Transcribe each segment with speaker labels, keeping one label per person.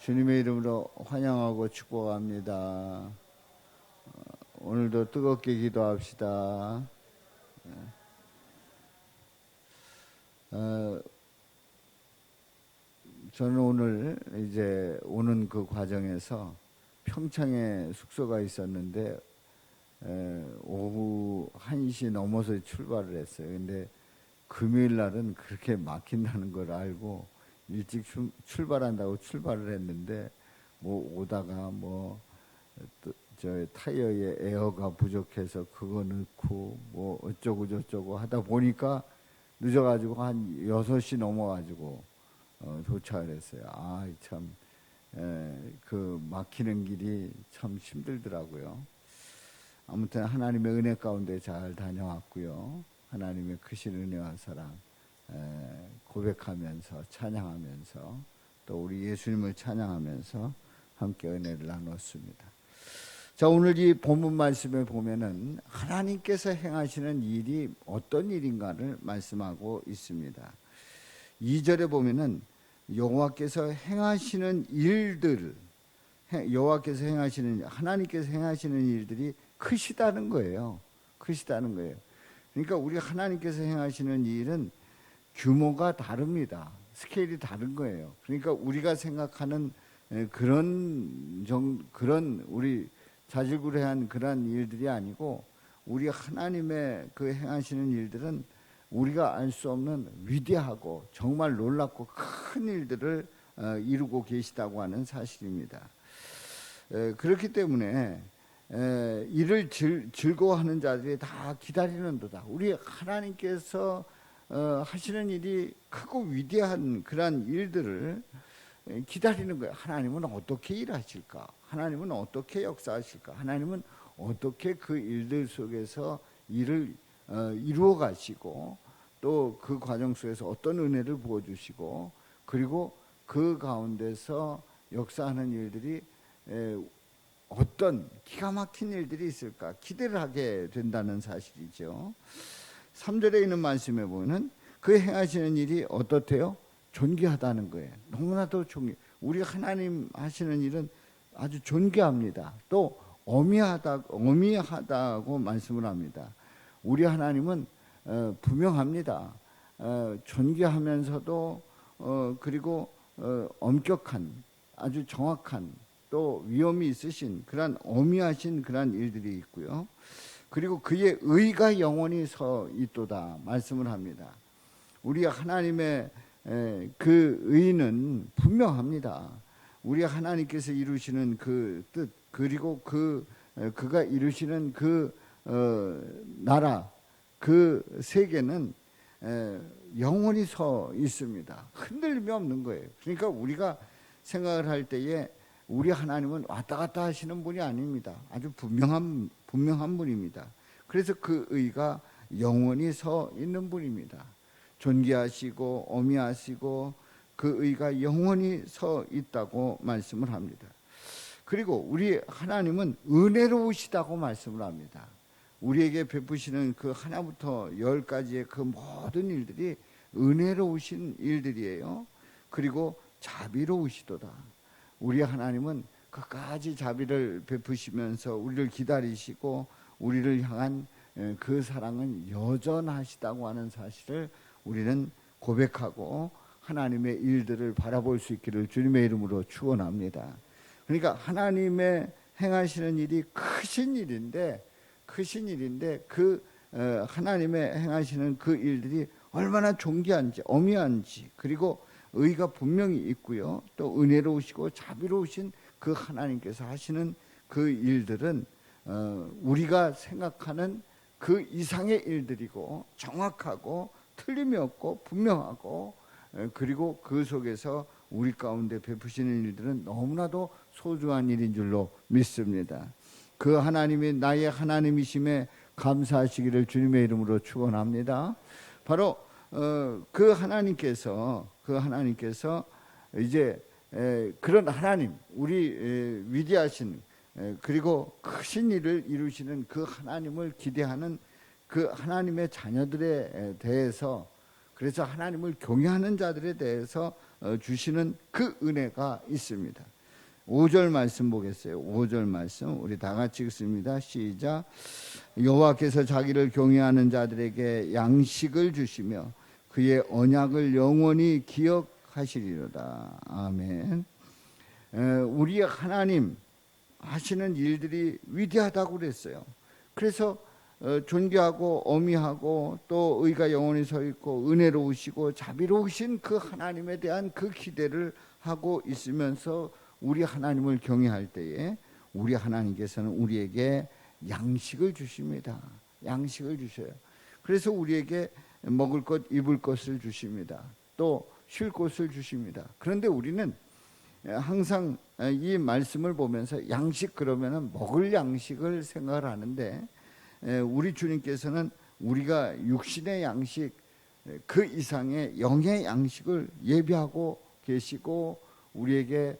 Speaker 1: 주님의 이름으로 환영하고 축복합니다. 오늘도 뜨겁게 기도합시다. 저는 오늘 이제 오는 그 과정에서 평창에 숙소가 있었는데 오후 1시 넘어서 출발을 했어요. 근데 금요일 날은 그렇게 막힌다는 걸 알고 일찍 출발한다고 출발을 했는데 오다가 저 타이어에 에어가 부족해서 그거 넣고 어쩌고 저쩌고 하다 보니까 늦어가지고 한 6시 넘어가지고 도착을 했어요. 참 그 막히는 길이 참 힘들더라고요. 아무튼 하나님의 은혜 가운데 잘 다녀왔고요. 하나님의 크신 은혜와 사랑 고백하면서 찬양하면서 또 우리 예수님을 찬양하면서 함께 은혜를 나눴습니다. 자, 오늘 이 본문 말씀에 보면은 하나님께서 행하시는 일이 어떤 일인가를 말씀하고 있습니다. 2절에 보면은 여호와께서 행하시는 일들, 하나님께서 행하시는 일들이 크시다는 거예요. 크시다는 거예요. 그러니까 우리 하나님께서 행하시는 일은 규모가 다릅니다. 스케일이 다른 거예요. 그러니까 우리가 생각하는 그런 우리 자질구레한 그런 일들이 아니고 우리 하나님의 그 행하시는 일들은 우리가 알 수 없는 위대하고 정말 놀랍고 큰 일들을 이루고 계시다고 하는 사실입니다. 그렇기 때문에 이를 즐거워하는 자들이 다 기다리는도다. 우리 하나님께서 하시는 일이 크고 위대한 그러한 일들을 기다리는 거예요. 하나님은 어떻게 일하실까? 하나님은 어떻게 역사하실까? 하나님은 어떻게 그 일들 속에서 일을 이루어 가시고 또 그 과정 속에서 어떤 은혜를 부어주시고 그리고 그 가운데서 역사하는 일들이 어떤 기가 막힌 일들이 있을까 기대를 하게 된다는 사실이죠. 3절에 있는 말씀에 보면 그 행하시는 일이 어떻대요? 존귀하다는 거예요. 너무나도 우리 하나님 하시는 일은 아주 존귀합니다. 또 어미하다고 말씀을 합니다. 우리 하나님은 분명합니다. 존귀하면서도 그리고 엄격한 아주 정확한 또 위엄이 있으신 그런 어미하신 그런 일들이 있고요. 그리고 그의 의가 영원히 서 있도다 말씀을 합니다. 우리 하나님의 그 의는 분명합니다. 우리 하나님께서 이루시는 그 뜻 그리고 그가 이루시는 그 나라 그 세계는 영원히 서 있습니다. 흔들림이 없는 거예요. 그러니까 우리가 생각을 할 때에 우리 하나님은 왔다 갔다 하시는 분이 아닙니다. 아주 분명한 분입니다. 그래서 그 의가 영원히 서 있는 분입니다. 존귀하시고 어미하시고 그 의가 영원히 서 있다고 말씀을 합니다. 그리고 우리 하나님은 은혜로우시다고 말씀을 합니다. 우리에게 베푸시는 그 하나부터 10까지의 그 모든 일들이 은혜로우신 일들이에요. 그리고 자비로우시도다. 우리 하나님은 끝까지 자비를 베푸시면서 우리를 기다리시고 우리를 향한 그 사랑은 여전하시다고 하는 사실을 우리는 고백하고 하나님의 일들을 바라볼 수 있기를 주님의 이름으로 축원합니다. 그러니까 하나님의 행하시는 일이 크신 일인데 그 하나님의 행하시는 그 일들이 얼마나 존귀한지 어미한지 그리고 의가 분명히 있고요. 또 은혜로우시고 자비로우신 그 하나님께서 하시는 그 일들은 우리가 생각하는 그 이상의 일들이고 정확하고 틀림이 없고 분명하고 그리고 그 속에서 우리 가운데 베푸시는 일들은 너무나도 소중한 일인 줄로 믿습니다. 그 하나님이 나의 하나님이심에 감사하시기를 주님의 이름으로 축원합니다. 바로 그 하나님께서 이제 그런 하나님 우리 위대하신 그리고 크신 일을 이루시는 그 하나님을 기대하는 그 하나님의 자녀들에 대해서 그래서 하나님을 경외하는 자들에 대해서 주시는 그 은혜가 있습니다. 5절 말씀 보겠어요. 5절 말씀 우리 다 같이 읽습니다. 시작. 여호와께서 자기를 경외하는 자들에게 양식을 주시며 그의 언약을 영원히 기억하시리로다. 아멘. 우리 하나님 하시는 일들이 위대하다고 그랬어요. 그래서 존귀하고 어미하고 또 의가 영원히 서 있고 은혜로우시고 자비로우신 그 하나님에 대한 그 기대를 하고 있으면서 우리 하나님을 경외할 때에 우리 하나님께서는 우리에게 양식을 주십니다. 양식을 주셔요. 그래서 우리에게 먹을 것, 입을 것을 주십니다. 또 쉴 곳을 주십니다. 그런데 우리는 항상 이 말씀을 보면서 양식 그러면은 먹을 양식을 생각을 하는데 우리 주님께서는 우리가 육신의 양식 그 이상의 영의 양식을 예비하고 계시고 우리에게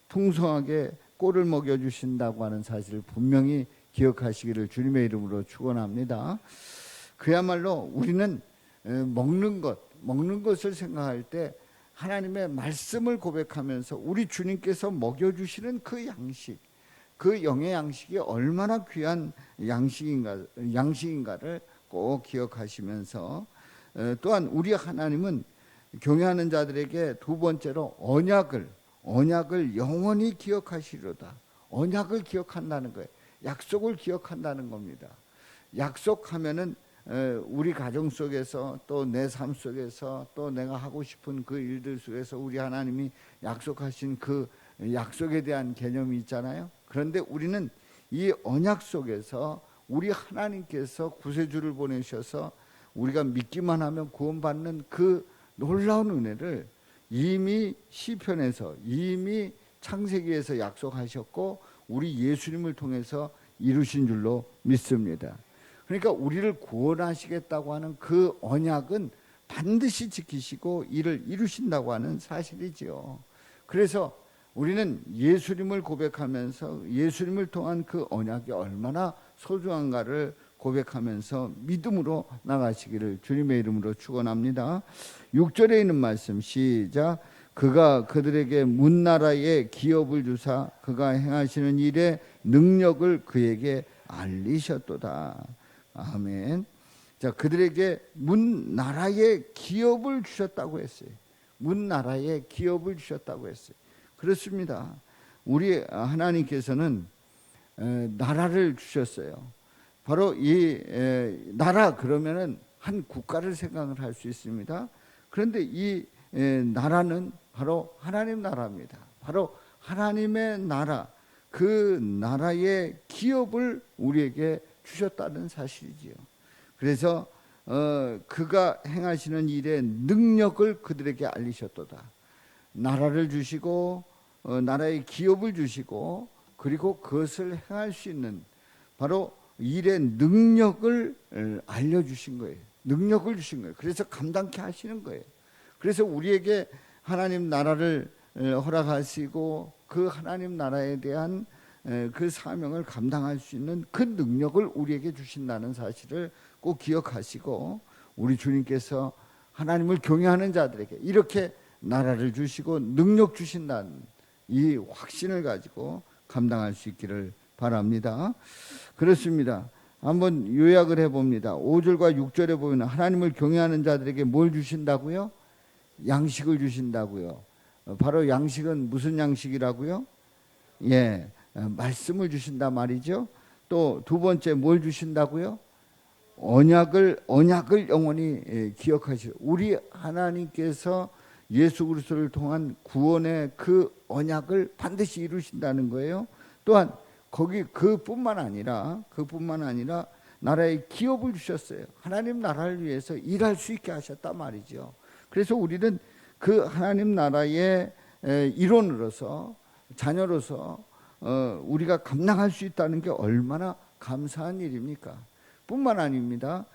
Speaker 1: 풍성하게 꼴을 먹여주신다고 하는 사실을 분명히 기억하시기를 주님의 이름으로 축원합니다. 그야말로 우리는 먹는 것을 생각할 때 하나님의 말씀을 고백하면서 우리 주님께서 먹여주시는 그 양식, 그 영의 양식이 얼마나 귀한 양식인가를 꼭 기억하시면서 또한 우리 하나님은 경외하는 자들에게 두 번째로 언약을 영원히 기억하시리로다. 언약을 기억한다는 거예요. 약속을 기억한다는 겁니다. 약속하면은 우리 가정 속에서 또 내 삶 속에서 또 내가 하고 싶은 그 일들 속에서 우리 하나님이 약속하신 그 약속에 대한 개념이 있잖아요. 그런데 우리는 이 언약 속에서 우리 하나님께서 구세주를 보내셔서 우리가 믿기만 하면 구원받는 그 놀라운 은혜를 이미 시편에서 이미 창세기에서 약속하셨고 우리 예수님을 통해서 이루신 줄로 믿습니다. 그러니까 우리를 구원하시겠다고 하는 그 언약은 반드시 지키시고 이를 이루신다고 하는 사실이지요. 그래서 우리는 예수님을 고백하면서 예수님을 통한 그 언약이 얼마나 소중한가를 고백하면서 믿음으로 나가시기를 주님의 이름으로 축원합니다. 6절에 있는 말씀 시작. 그가 그들에게 문나라의 기업을 주사 그가 행하시는 일의 능력을 그에게 알리셨도다. 아멘. 자, 그들에게 문나라의 기업을 주셨다고 했어요. 문나라의 기업을 주셨다고 했어요. 그렇습니다. 우리 하나님께서는 나라를 주셨어요. 바로 이 나라 그러면은 한 국가를 생각을 할 수 있습니다. 그런데 이 나라는 바로 하나님 나라입니다. 바로 하나님의 나라, 그 나라의 기업을 우리에게 주셨다는 사실이지요. 그래서 그가 행하시는 일의 능력을 그들에게 알리셨도다. 나라를 주시고 나라의 기업을 주시고 그리고 그것을 행할 수 있는 바로 일의 능력을 알려주신 거예요. 능력을 주신 거예요. 그래서 감당케 하시는 거예요. 그래서 우리에게 하나님 나라를 허락하시고 그 하나님 나라에 대한 그 사명을 감당할 수 있는 그 능력을 우리에게 주신다는 사실을 꼭 기억하시고 우리 주님께서 하나님을 경외하는 자들에게 이렇게 나라를 주시고 능력 주신다는 이 확신을 가지고 감당할 수 있기를 바랍니다. 그렇습니다. 한번 요약을 해봅니다. 5절과 6절에 보면 하나님을 경외하는 자들에게 뭘 주신다고요? 양식을 주신다고요. 바로 양식은 무슨 양식이라고요? 예, 말씀을 주신다 말이죠. 또 두 번째 뭘 주신다고요? 언약을 영원히 기억하시오. 우리 하나님께서 예수 그리스도를 통한 구원의 그 언약을 반드시 이루신다는 거예요. 또한 거기 그뿐만 아니라 나라의 기업을 주셨어요. 하나님 나라를 위해서 일할 수 있게 하셨단 말이죠. 그래서 우리는 그 하나님 나라의 일원으로서 자녀로서 우리가 감당할 수 있다는 게 얼마나 감사한 일입니까? 뿐만 아닙니다.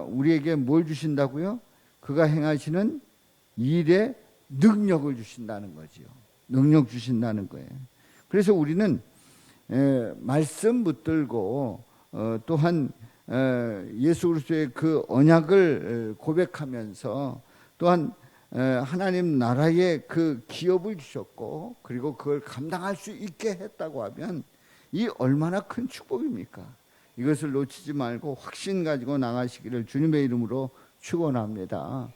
Speaker 1: 우리에게 뭘 주신다고요? 그가 행하시는 일에 능력을 주신다는 거지요. 능력 주신다는 거예요. 그래서 우리는 말씀 붙들고 또한 예수 그리스도의 그 언약을 고백하면서 또한 하나님 나라에 그 기업을 주셨고 그리고 그걸 감당할 수 있게 했다고 하면 이 얼마나 큰 축복입니까? 이것을 놓치지 말고 확신 가지고 나가시기를 주님의 이름으로 축원합니다.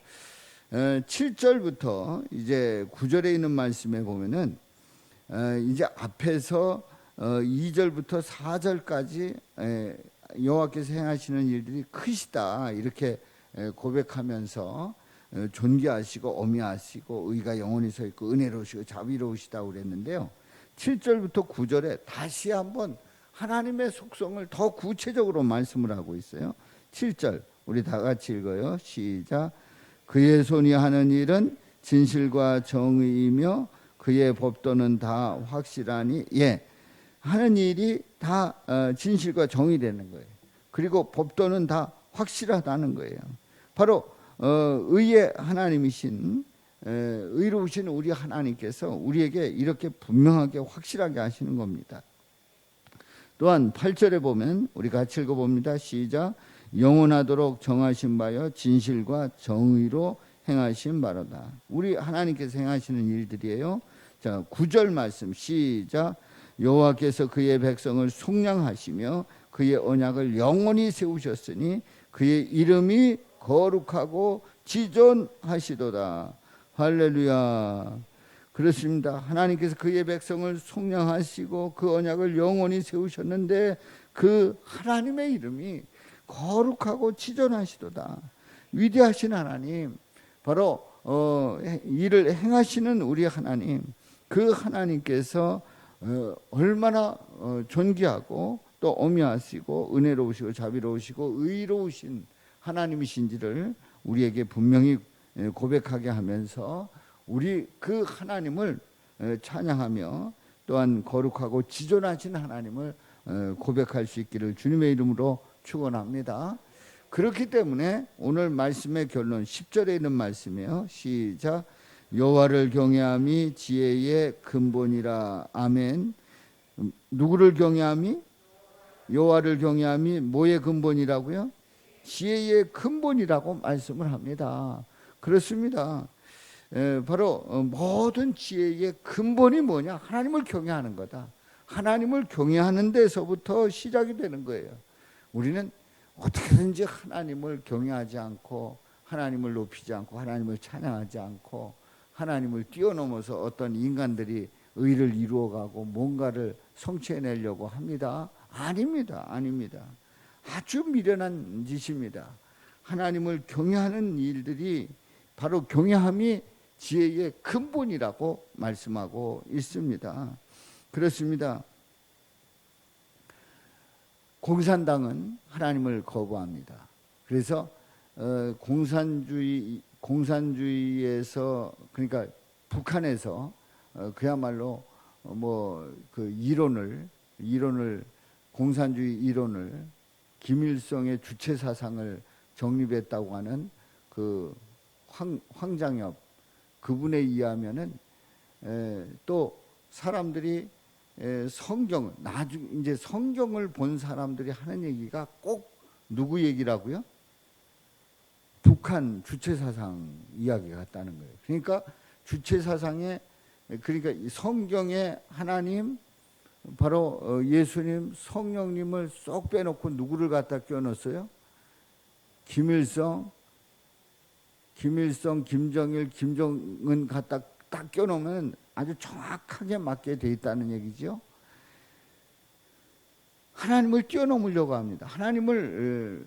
Speaker 1: 7절부터 이제 9절에 있는 말씀에 보면은 이제 앞에서 2절부터 4절까지 여호와께서 행하시는 일들이 크시다 이렇게 고백하면서 존귀하시고 어미하시고 의가 영원히 서 있고 은혜로우시고 자비로우시다고 그랬는데요. 7절부터 9절에 다시 한번 하나님의 속성을 더 구체적으로 말씀을 하고 있어요. 7절 우리 다 같이 읽어요. 시작. 그의 손이 하는 일은 진실과 정의이며 그의 법도는 다 확실하니 하는 일이 다 진실과 정의되는 거예요. 그리고 법도는 다 확실하다는 거예요. 바로 의의 하나님이신 의로우신 우리 하나님께서 우리에게 이렇게 분명하게 확실하게 하시는 겁니다. 또한 8절에 보면 우리 같이 읽어봅니다. 시작. 영원하도록 정하신 바여 진실과 정의로 행하신 바로다. 우리 하나님께서 행하시는 일들이에요. 자, 9절 말씀 시작. 여호와께서 그의 백성을 속량하시며 그의 언약을 영원히 세우셨으니 그의 이름이 거룩하고 지존하시도다. 할렐루야. 그렇습니다. 하나님께서 그의 백성을 속량하시고 그 언약을 영원히 세우셨는데 그 하나님의 이름이 거룩하고 지존하시도다. 위대하신 하나님, 바로 일을 행하시는 우리 하나님, 그 하나님께서 얼마나 존귀하고 또 어미하시고 은혜로우시고 자비로우시고 의로우신 하나님이신지를 우리에게 분명히 고백하게 하면서 우리 그 하나님을 찬양하며 또한 거룩하고 지존하신 하나님을 고백할 수 있기를 주님의 이름으로 축원합니다. 그렇기 때문에 오늘 말씀의 결론 10절에 있는 말씀이에요. 시작. 여호와를 경외함이 지혜의 근본이라. 아멘. 누구를 경외함이? 여호와를 경외함이 뭐의 근본이라고요? 지혜의 근본이라고 말씀을 합니다. 그렇습니다. 바로 모든 지혜의 근본이 뭐냐? 하나님을 경외하는 거다. 하나님을 경외하는 데서부터 시작이 되는 거예요. 우리는 어떻게든지 하나님을 경외하지 않고 하나님을 높이지 않고 하나님을 찬양하지 않고 하나님을 뛰어넘어서 어떤 인간들이 의를 이루어가고 뭔가를 성취해내려고 합니다. 아닙니다. 아닙니다. 아주 미련한 짓입니다. 하나님을 경외하는 일들이 바로 경외함이 지혜의 근본이라고 말씀하고 있습니다. 그렇습니다. 공산당은 하나님을 거부합니다. 그래서 공산주의에서 그러니까 북한에서 그야말로 그 이론을 공산주의 이론을 김일성의 주체 사상을 정립했다고 하는 그 황장엽 그분에 의하면은 또 사람들이 성경 나중 이제 성경을 본 사람들이 하는 얘기가 꼭 누구 얘기라고요? 북한 주체 사상 이야기 같다는 거예요. 그러니까 주체 사상에 그러니까 성경에 하나님 바로 예수님 성령님을 쏙 빼놓고 누구를 갖다 껴넣었어요? 김일성, 김정일, 김정은 갖다 딱 껴놓으면 아주 정확하게 맞게 돼 있다는 얘기죠. 하나님을 뛰어넘으려고 합니다. 하나님을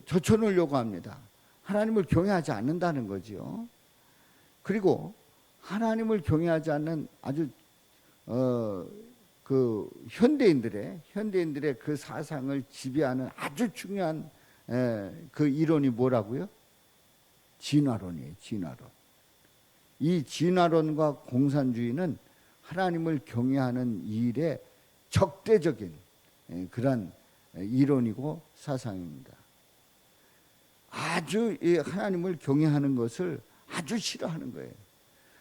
Speaker 1: 젖혀놓으려고 합니다. 하나님을 경외하지 않는다는 거죠. 그리고 하나님을 경외하지 않는 아주 그 현대인들의 그 사상을 지배하는 아주 중요한 그 이론이 뭐라고요? 진화론이에요. 진화론. 이 진화론과 공산주의는 하나님을 경외하는 일에 적대적인 그런 이론이고 사상입니다. 아주 하나님을 경외하는 것을 아주 싫어하는 거예요.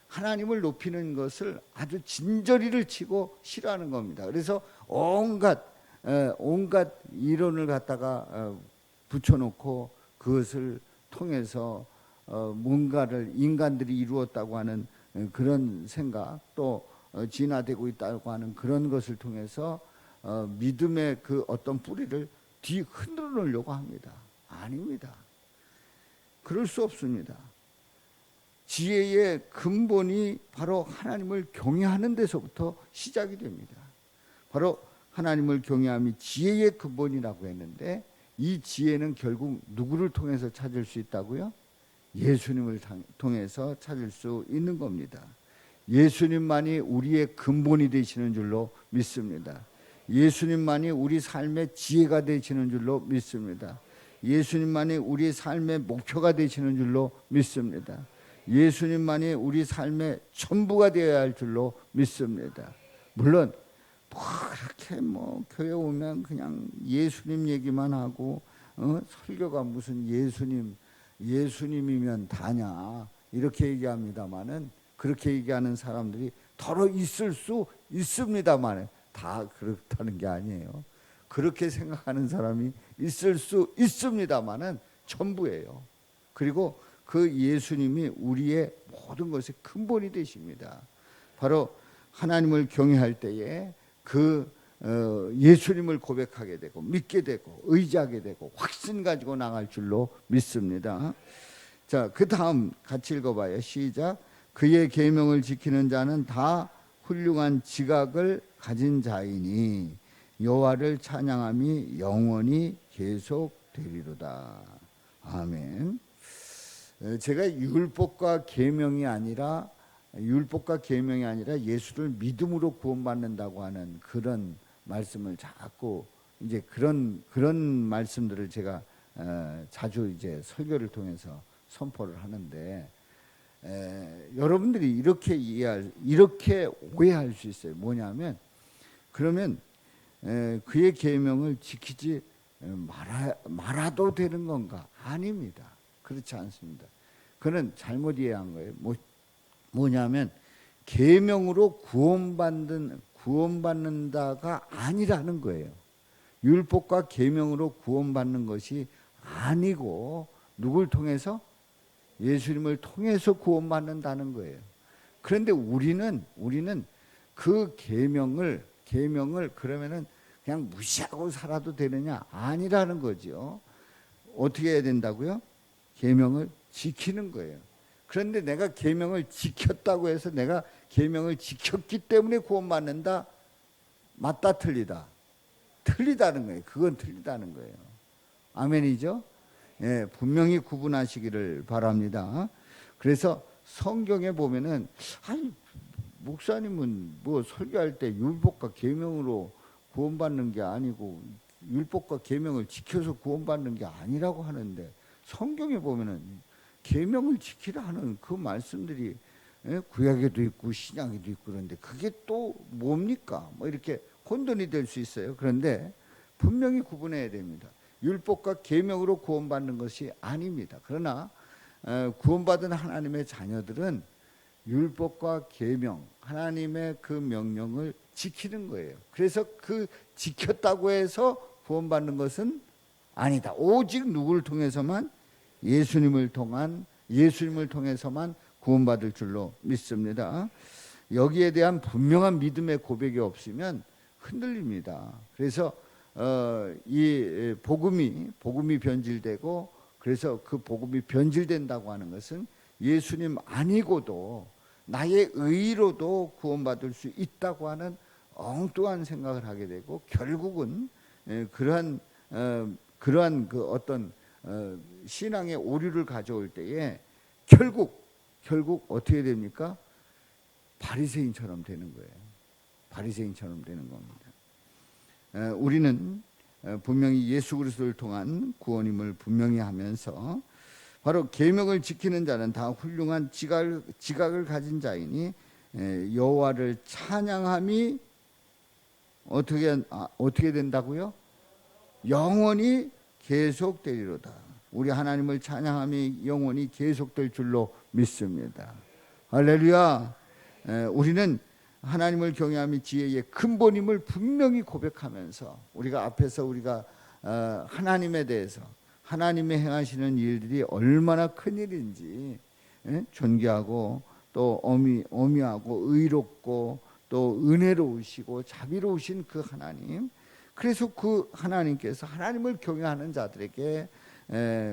Speaker 1: 하나님을 높이는 것을 아주 진저리를 치고 싫어하는 겁니다. 그래서 온갖 이론을 갖다가 붙여놓고 그것을 통해서 뭔가를 인간들이 이루었다고 하는 그런 생각, 또 진화되고 있다고 하는 그런 것을 통해서 믿음의 그 어떤 뿌리를 흔들어 놓으려고 합니다. 아닙니다. 그럴 수 없습니다. 지혜의 근본이 바로 하나님을 경외하는 데서부터 시작이 됩니다. 바로 하나님을 경외함이 지혜의 근본이라고 했는데, 이 지혜는 결국 누구를 통해서 찾을 수 있다고요? 예수님을 통해서 찾을 수 있는 겁니다. 예수님만이 우리의 근본이 되시는 줄로 믿습니다. 예수님만이 우리 삶의 지혜가 되시는 줄로 믿습니다. 예수님만이 우리 삶의 목표가 되시는 줄로 믿습니다. 예수님만이 우리 삶의 전부가 되어야 할 줄로 믿습니다. 물론 그렇게 교회 오면 그냥 예수님 얘기만 하고 설교가 무슨 예수님이면 다냐 이렇게 얘기합니다마는, 그렇게 얘기하는 사람들이 더러 있을 수 있습니다만 다 그렇다는 게 아니에요. 그렇게 생각하는 사람이 있을 수 있습니다만은 전부예요. 그리고 그 예수님이 우리의 모든 것의 근본이 되십니다. 바로 하나님을 경외할 때에 그 예수님을 고백하게 되고 믿게 되고 의지하게 되고 확신 가지고 나갈 줄로 믿습니다. 자, 그 다음 같이 읽어봐요. 시작. 그의 계명을 지키는 자는 다 훌륭한 지각을 가진 자이니 여호와를 찬양함이 영원히 계속되리로다. 아멘. 제가 율법과 계명이 아니라 예수를 믿음으로 구원받는다고 하는 그런 말씀을 자꾸 이제 그런 말씀들을 제가 자주 이제 설교를 통해서 선포를 하는데, 여러분들이 이렇게 오해할 수 있어요. 뭐냐면, 그러면 그의 계명을 지키지 말아도 되는 건가? 아닙니다. 그렇지 않습니다. 그는 잘못 이해한 거예요. 뭐냐면 계명으로 구원받는다가 아니라는 거예요. 율법과 계명으로 구원받는 것이 아니고 누굴 통해서? 예수님을 통해서 구원받는다는 거예요. 그런데 우리는 그 계명을 그러면은 그냥 무시하고 살아도 되느냐? 아니라는 거죠. 어떻게 해야 된다고요? 계명을 지키는 거예요. 그런데 내가 계명을 지켰다고 해서 내가 계명을 지켰기 때문에 구원받는다? 맞다 틀리다? 틀리다는 거예요. 그건 틀리다는 거예요. 아멘이죠? 예, 분명히 구분하시기를 바랍니다. 그래서 성경에 보면은 목사님은 설교할 때 율법과 계명으로 구원받는 게 아니고 율법과 계명을 지켜서 구원받는 게 아니라고 하는데, 성경에 보면은 계명을 지키라는 그 말씀들이 구약에도 있고 신약에도 있고 그런데 그게 또 뭡니까? 이렇게 혼돈이 될 수 있어요. 그런데 분명히 구분해야 됩니다. 율법과 계명으로 구원받는 것이 아닙니다. 그러나 구원받은 하나님의 자녀들은 율법과 계명, 하나님의 그 명령을 지키는 거예요. 그래서 그 지켰다고 해서 구원받는 것은 아니다. 오직 누구를 통해서만? 예수님을 통해서만 구원받을 줄로 믿습니다. 여기에 대한 분명한 믿음의 고백이 없으면 흔들립니다. 그래서 이 복음이 변질되고, 그래서 그 복음이 변질된다고 하는 것은 예수님 아니고도 나의 의로도 구원받을 수 있다고 하는 엉뚱한 생각을 하게 되고, 결국은 그러한 그 어떤 신앙의 오류를 가져올 때에 결국 어떻게 됩니까? 바리새인처럼 되는 거예요. 바리새인처럼 되는 겁니다. 우리는 분명히 예수 그리스도를 통한 구원임을 분명히 하면서, 바로 계명을 지키는 자는 다 훌륭한 지각을 가진 자이니 여호와를 찬양함이 어떻게 된다고요? 영원히 계속되리로다. 우리 하나님을 찬양함이 영원히 계속될 줄로 믿습니다. 할렐루야. 우리는 하나님을 경외함이 지혜의 근본임을 분명히 고백하면서 우리가 앞에서 하나님에 대해서 하나님의 행하시는 일들이 얼마나 큰 일인지 존귀하고 또 어미하고 의롭고 또 은혜로우시고 자비로우신 그 하나님, 그래서 그 하나님께서 하나님을 경외하는 자들에게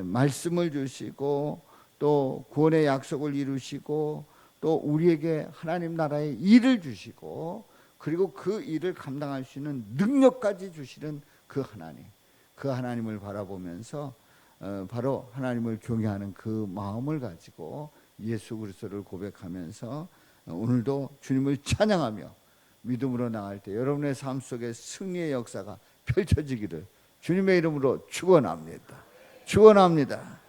Speaker 1: 말씀을 주시고 또 구원의 약속을 이루시고 또 우리에게 하나님 나라의 일을 주시고 그리고 그 일을 감당할 수 있는 능력까지 주시는 그 하나님, 그 하나님을 바라보면서 바로 하나님을 경외하는 그 마음을 가지고 예수 그리스도를 고백하면서 오늘도 주님을 찬양하며 믿음으로 나갈 때 여러분의 삶 속에 승리의 역사가 펼쳐지기를 주님의 이름으로 축원합니다. 축원합니다.